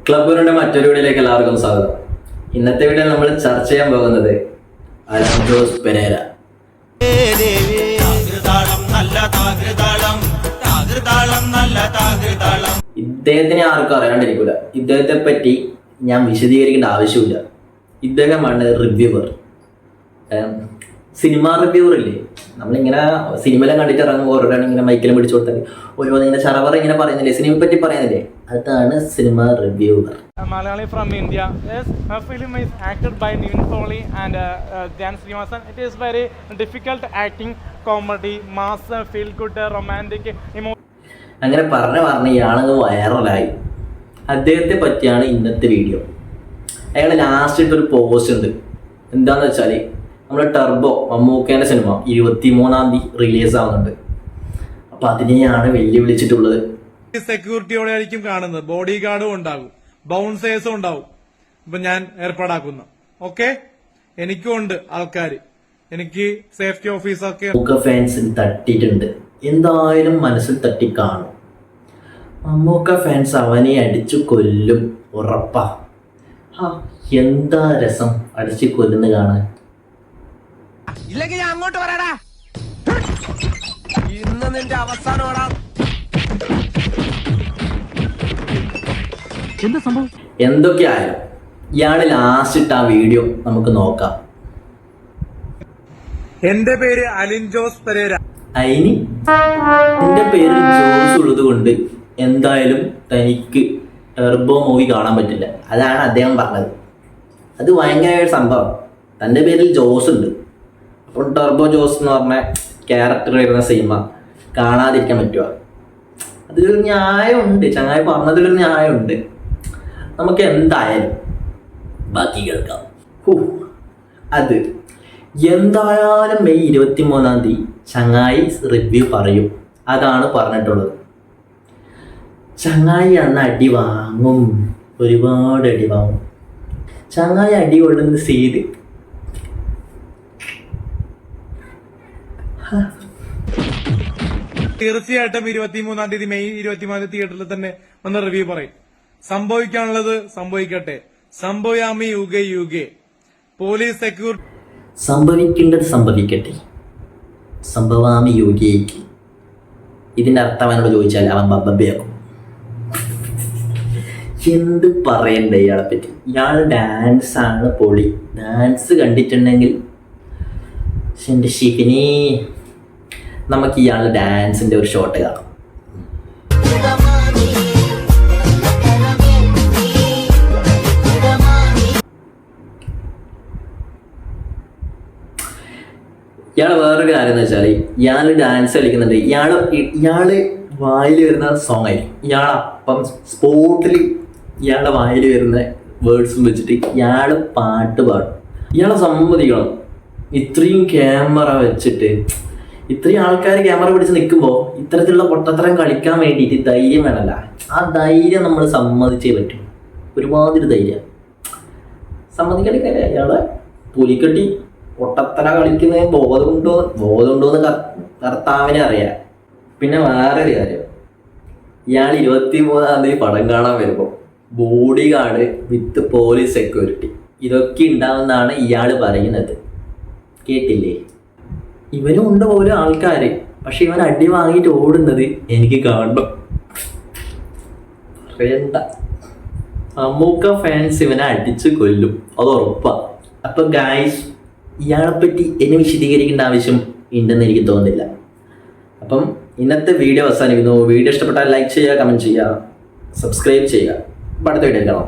ക്ലബ്ബിന്റെ മറ്റൊരു വീഡിയോയിലേക്ക് എല്ലാവർക്കും സ്വാഗതം. ഇന്നത്തെ വീഡിയോയിൽ നമ്മൾ ചർച്ച ചെയ്യാൻ പോകുന്നത് അലൻ ജോസ് പെരേര. ഇദ്ദേഹത്തിനെ ആർക്കും അറിയാണ്ടിരിക്കില്ല. ഇദ്ദേഹത്തെ പറ്റി ഞാൻ വിശദീകരിക്കേണ്ട ആവശ്യമില്ല. ഇദ്ദേഹമാണ് റിവ്യൂവർ, സിനിമ റിവ്യൂവർ ഇല്ലേ. നമ്മളിങ്ങനെ സിനിമയിലും കണ്ടിട്ട് ഇറങ്ങുമ്പോൾ ഓരോരാണ് ഇങ്ങനെ മൈക്കിലും പിടിച്ചു കൊടുത്താൽ ഓരോന്നിങ്ങനെ ചറവറ ഇങ്ങനെ പറയുന്നില്ലേ, സിനിമയെ പറ്റി പറയുന്നില്ലേ, അതാണ് cinema reviewer. Malayali from India. Yes, my film is acted by Nivin Foley and Jan Srinivasan. It is very difficult acting, comedy, mass, feel good, romantic, അങ്ങനെ പറഞ്ഞ് ഇയാളങ്ങ് വൈറലായി. അദ്ദേഹത്തെ പറ്റിയാണ് ഇന്നത്തെ വീഡിയോ. അയാൾ ലാസ്റ്റ് ഇട്ടൊരു പോസ്റ്റ് ഉണ്ട്. എന്താണെന്ന് വെച്ചാൽ നമ്മുടെ ടർബോ മമ്മൂക്കേൻ്റെ സിനിമ 23-ാം തീയതി റിലീസ് ആവുന്നുണ്ട്. അപ്പം അതിനെയാണ് വെല്ലുവിളിച്ചിട്ടുള്ളത്. സെക്യൂരിറ്റിയോടെ ആയിരിക്കും കാണുന്നത്, ബോഡി ഗാർഡും ഉണ്ടാകും, ബൗൺസേഴ്സും ഉണ്ടാവും. ഇപ്പൊ ഞാൻ ഏർപ്പാടാക്കുന്ന ഓക്കെ, എനിക്കും ഉണ്ട് ആൾക്കാര്, എനിക്ക് സേഫ്റ്റി ഓഫീസൊക്കെ. മമ്മൂക്ക ഫാൻസിന് തട്ടിയിട്ടുണ്ട്, എന്തായാലും മനസ്സിൽ തട്ടി കാണും. മമ്മൂക്ക ഫാൻസ് അവനെ അടിച്ചു കൊല്ലും, ഉറപ്പാ. എന്താ രസം അടിച്ചു കൊല്ലുന്ന കാണാൻ. ഇല്ലെങ്കിൽ ഞാൻ അങ്ങോട്ട് പറയടാ, ഇന്ന് നിന്റെ അവസാനോടാ. എന്തൊക്കെയായാലും ഇയാള് ലാസ്റ്റ് ഇട്ട ആ വീഡിയോ നമുക്ക് നോക്കാം. എന്റെ പേര് അലിൻ ജോസ് പെരേര. അതിന് എന്റെ പേര് ജോസ് ഉള്ളത് കൊണ്ട് എന്തായാലും തനിക്ക് ടർബോ മൂവി കാണാൻ പറ്റില്ല, അതാണ് അദ്ദേഹം പറഞ്ഞത്. അത് ഭയങ്കര ഒരു സംഭവം. തൻ്റെ പേരിൽ ജോസ് ഉണ്ട്, അപ്പോൾ ടർബോ ജോസ് എന്ന് പറഞ്ഞ ക്യാരക്ടർ വരുന്ന സിനിമ കാണാതിരിക്കാൻ പറ്റുക? അതിലൊരു ന്യായമുണ്ട്, ചങ്ങായി പറഞ്ഞതിലൊരു ന്യായമുണ്ട്. നമുക്ക് എന്തായാലും ബാക്കി കേൾക്കാം. അത് എന്തായാലും മെയ് 23-ാം തീയതി ചങ്ങായി റിവ്യൂ പറയും, അതാണ് പറഞ്ഞിട്ടുള്ളത്. ചങ്ങായി അന്ന് അടി വാങ്ങും, ഒരുപാട് അടി വാങ്ങും. ചങ്ങായി അടി കൊള്ളുന്ന സീഡ് തീർച്ചയായിട്ടും 23-ാം തീയതി മെയ് 23-ാം തീയതി തിയേറ്ററിൽ തന്നെ ഒന്ന് റിവ്യൂ പറയും. സംഭവിക്കാനുള്ളത് സംഭവിക്കട്ടെ, സംഭവയാമി യുഗേ യുഗേ. പോലീസ് സെക്യൂരിറ്റി സംഭവിക്കേണ്ടത് സംഭവിക്കട്ടെ, സംഭവാമി യോഗയ്ക്ക്. ഇതിന്റെ അർത്ഥം അവനോട് ചോദിച്ചാൽ അവൻ ബബ്ബയാക്കും. എന്ത് പറയണ്ടേ ഇയാളെ പറ്റി? ഇയാൾ ഡാൻസ് ആണ് പൊളി. ഡാൻസ് കണ്ടിട്ടുണ്ടെങ്കിൽ എൻ്റെ ശിഖിനി, നമുക്ക് ഇയാൾ ഡാൻസിന്റെ ഒരു ഷോട്ട് കാണാം. ഇയാള് വേറൊരു കാര്യം എന്ന് വെച്ചാൽ ഇയാള് ഡാൻസ് കളിക്കുന്നുണ്ട്. ഇയാള് വായിൽ വരുന്ന സോങ് ആയിരിക്കും. ഇയാളപ്പം സ്പോട്ടിൽ ഇയാളുടെ വായിൽ വരുന്ന വേർഡ്സും വെച്ചിട്ട് ഇയാള് പാട്ട് പാടും. ഇയാളെ സമ്മതിക്കണം. ഇത്രയും ക്യാമറ വെച്ചിട്ട് ഇത്രയും ആൾക്കാർ ക്യാമറ പിടിച്ച് നിൽക്കുമ്പോൾ ഇത്തരത്തിലുള്ള പൊട്ടത്തരം കളിക്കാൻ വേണ്ടിയിട്ട് ധൈര്യം വേണമല്ല. ആ ധൈര്യം നമ്മൾ സമ്മതിച്ചേ പറ്റും. ഒരുമാതിരി ധൈര്യം സമ്മതിക്കടിക്കല്ലേ. ഇയാളെ പുലിക്കെട്ടി പൊട്ടത്തര കളിക്കുന്നതിന് ബോധമുണ്ടോന്ന് കർത്താവിനെ അറിയാം. പിന്നെ വേറൊരു കാര്യം, ഇയാൾ 23-ാം തീയതി പടം കാണാൻ വരുമ്പോൾ ബോഡി ഗാർഡ് വിത്ത് പോലീസ് സെക്യൂരിറ്റി ഇതൊക്കെ ഉണ്ടാവുന്നതാണ് ഇയാൾ പറയുന്നത്. കേട്ടില്ലേ? ഇവനും ഉണ്ട് ഓരോ ആൾക്കാര്, പക്ഷെ ഇവൻ അടി വാങ്ങിയിട്ട് ഓടുന്നത് എനിക്ക് കാണണം. പറയണ്ട, മമ്മൂക്ക ഫാൻസ് ഇവനെ അടിച്ചു കൊല്ലും, അത് ഉറപ്പാ. അപ്പൊ ഗായ്സ്, ഇയാളെപ്പറ്റി എന്നെ വിശദീകരിക്കേണ്ട ആവശ്യം ഉണ്ടെന്ന് എനിക്ക് തോന്നുന്നില്ല. അപ്പം ഇന്നത്തെ വീഡിയോ അവസാനിക്കുന്നു. വീഡിയോ ഇഷ്ടപ്പെട്ടാൽ ലൈക്ക് ചെയ്യുക, കമൻറ്റ് ചെയ്യുക, സബ്സ്ക്രൈബ് ചെയ്യുക. അടുത്ത വീഡിയോ കാണാം.